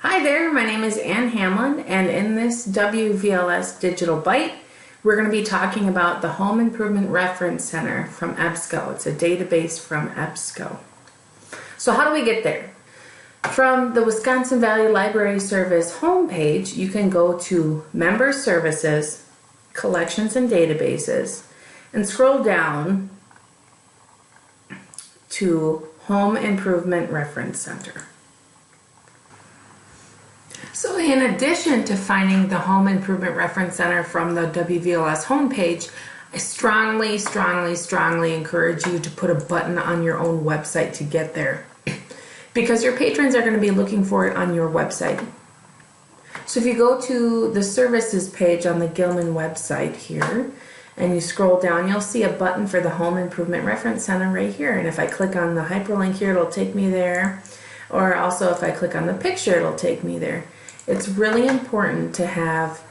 Hi there, my name is Ann Hamlin, and in this WVLS Digital Byte, we're going to be talking about the Home Improvement Reference Center from EBSCO. It's a database from EBSCO. So how do we get there? From the Wisconsin Valley Library Service homepage, you can go to Member Services, Collections and Databases, and scroll down to Home Improvement Reference Center. So in addition to finding the Home Improvement Reference Center from the WVLS homepage, I strongly encourage you to put a button on your own website to get there, because your patrons are going to be looking for it on your website. So if you go to the services page on the Gilman website here, and you scroll down, you'll see a button for the Home Improvement Reference Center right here. And if I click on the hyperlink here, it'll take me there. Or also if I click on the picture, it'll take me there. It's really important to have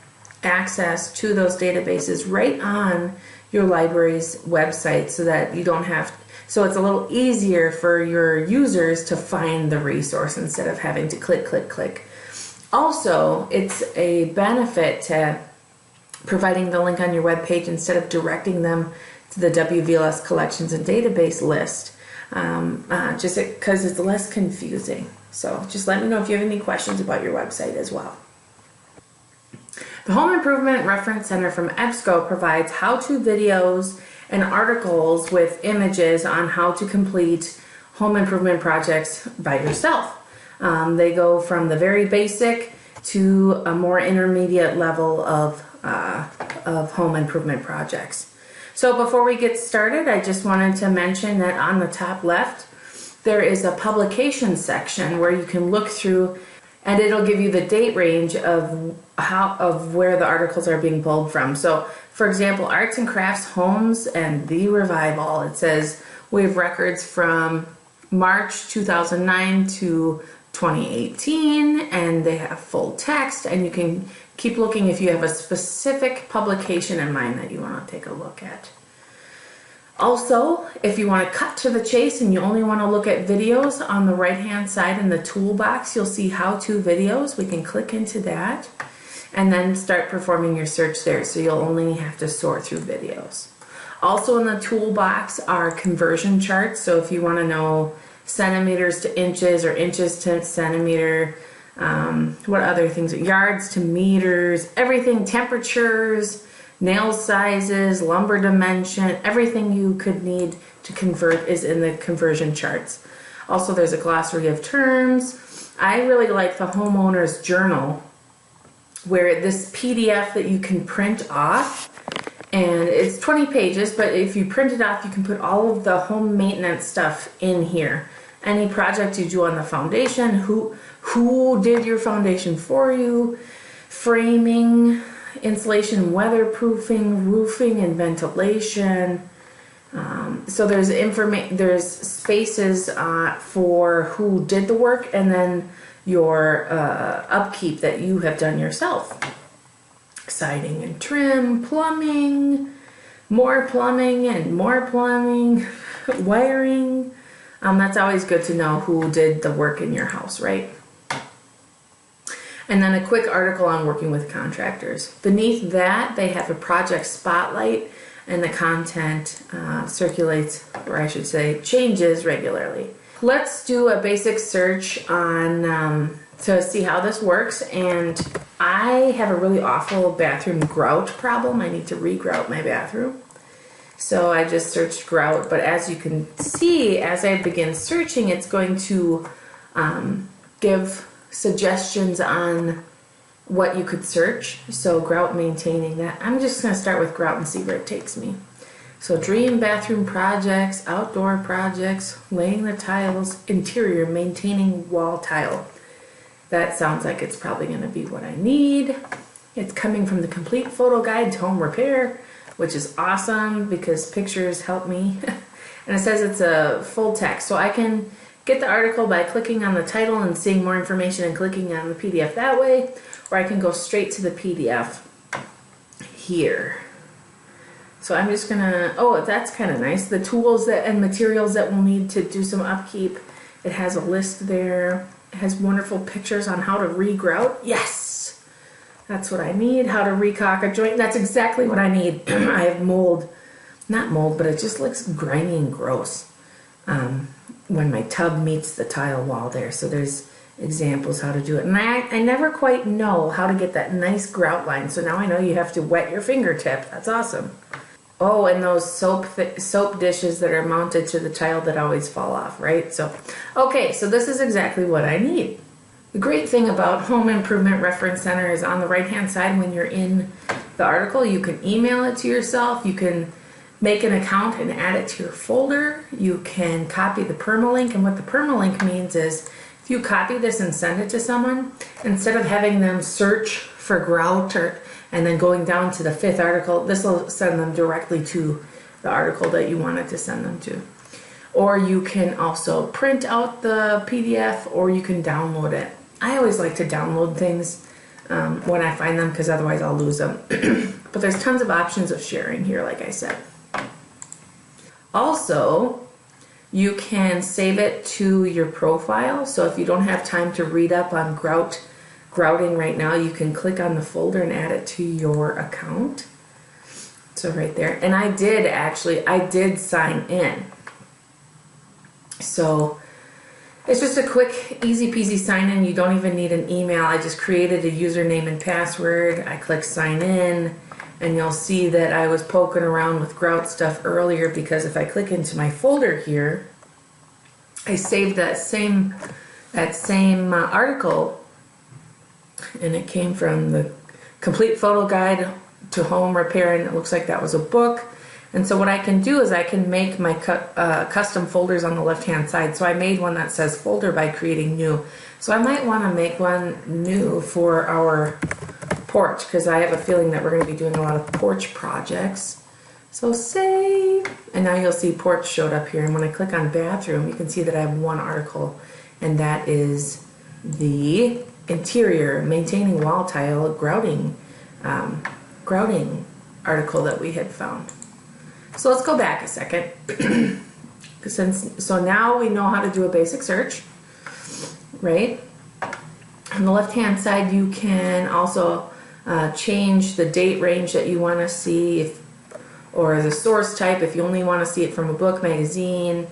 access to those databases right on your library's website so that you don't have, so it's a little easier for your users to find the resource instead of having to click. Also, it's a benefit to providing the link on your web page instead of directing them to the WVLS collections and database list, just because it's less confusing. So just let me know if you have any questions about your website as well. The Home Improvement Reference Center from EBSCO provides how-to videos and articles with images on how to complete home improvement projects by yourself. They go from the very basic to a more intermediate level of home improvement projects. So before we get started, I just wanted to mention that on the top left, there is a publication section where you can look through, and it'll give you the date range of where the articles are being pulled from. So for example, Arts and Crafts Homes and the Revival, it says we have records from March 2009 to 2018, and they have full text, and you can keep looking if you have a specific publication in mind that you want to take a look at. Also, if you want to cut to the chase and you only want to look at videos, on the right hand side in the toolbox you'll see how-to videos. We can click into that and then start performing your search there, so you'll only have to sort through videos. Also in the toolbox are conversion charts, so if you want to know centimeters to inches or inches to centimeter, what other things, yards to meters, everything, temperatures, nail sizes, lumber dimension, everything you could need to convert is in the conversion charts. Also there's a glossary of terms. I really like the homeowner's journal, where this PDF that you can print off, and it's 20 pages, but if you print it off you can put all of the home maintenance stuff in here. Any project you do on the foundation, who did your foundation for you, framing, insulation, weatherproofing, roofing, and ventilation. So there's spaces for who did the work, and then your upkeep that you have done yourself. Siding and trim, plumbing, more plumbing and more plumbing, wiring. That's always good to know who did the work in your house, right? And then a quick article on working with contractors. Beneath that, they have a project spotlight, and the content circulates, or I should say, changes regularly. Let's do a basic search on to see how this works. And I have a really awful bathroom grout problem. I need to re-grout my bathroom. So I just searched grout, but as you can see, as I begin searching, it's going to give suggestions on what you could search. So grout, maintaining that. I'm just going to start with grout and see where it takes me. So dream bathroom projects, outdoor projects, laying the tiles, interior, maintaining wall tile. That sounds like it's probably going to be what I need. It's coming from the Complete Photo Guide to Home Repair, which is awesome because pictures help me. And it says it's a full text, so I can get the article by clicking on the title and seeing more information and clicking on the PDF that way, or I can go straight to the PDF here. So I'm just gonna, oh, that's kind of nice. The tools and materials that we'll need to do some upkeep. It has a list there. has wonderful pictures on how to regrout. Yes, that's what I need. How to recock a joint. That's exactly what I need. I have mold, not mold, but it just looks grimy and gross when my tub meets the tile wall there. So there's examples how to do it. And I never quite know how to get that nice grout line. So now I know you have to wet your fingertip. That's awesome. Oh, and those soap dishes that are mounted to the tile that always fall off, right? So, okay, so this is exactly what I need. The great thing about Home Improvement Reference Center is on the right-hand side when you're in the article, you can email it to yourself. You can make an account and add it to your folder. You can copy the permalink, and what the permalink means is if you copy this and send it to someone, instead of having them search for grout and then going down to the 5th article, this will send them directly to the article that you wanted to send them to. Or you can also print out the PDF, or you can download it. I always like to download things when I find them because otherwise I'll lose them. But there's tons of options of sharing here, like I said. Also, you can save it to your profile. So if you don't have time to read up on grouting right now, you can click on the folder and add it to your account. So right there. And I did sign in. So it's just a quick, easy peasy sign in. You don't even need an email. I just created a username and password. I click sign in. And you'll see that I was poking around with grout stuff earlier because if I click into my folder here, I saved that same article, and it came from the Complete Photo Guide to Home Repair, and it looks like that was a book. And so what I can do is I can make my custom folders on the left-hand side. So I made one that says folder by creating new. So I might want to make one new for our porch because I have a feeling that we're going to be doing a lot of porch projects. So save, and now you'll see porch showed up here, and when I click on bathroom you can see that I have one article, and that is the interior maintaining wall tile grouting article that we had found. So let's go back a second. So now we know how to do a basic search, right? On the left hand side you can also change the date range that you want to see, or the source type if you only want to see it from a book, magazine,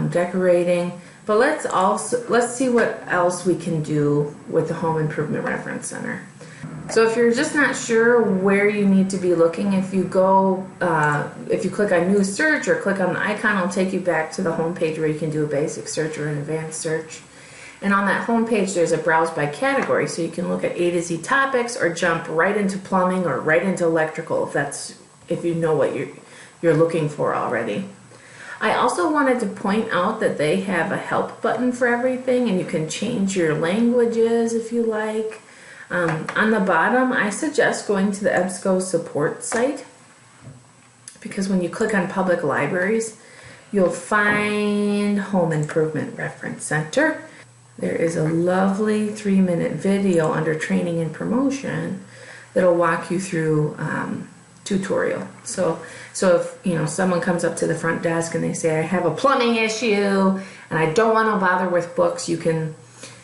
decorating. But let's see what else we can do with the Home Improvement Reference Center. So if you're just not sure where you need to be looking, if you click on new search or click on the icon, it'll take you back to the home page where you can do a basic search or an advanced search. And on that home page, there's a browse by category, so you can look at A to Z topics or jump right into plumbing or right into electrical if you know what you're looking for already. I also wanted to point out that they have a help button for everything, and you can change your languages if you like. On the bottom, I suggest going to the EBSCO support site, because when you click on public libraries, you'll find Home Improvement Reference Center. There is a lovely 3-minute video under training and promotion that'll walk you through tutorial. So if someone comes up to the front desk and they say, I have a plumbing issue and I don't want to bother with books, you can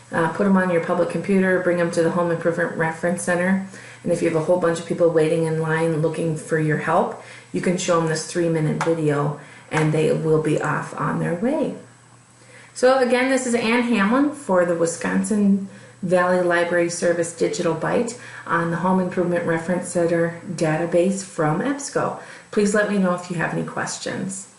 put them on your public computer, bring them to the Home Improvement Reference Center, and if you have a whole bunch of people waiting in line looking for your help, you can show them this 3-minute video and they will be off on their way. So again, this is Ann Hamlin for the Wisconsin Valley Library Service Digital Byte on the Home Improvement Reference Center database from EBSCO. Please let me know if you have any questions.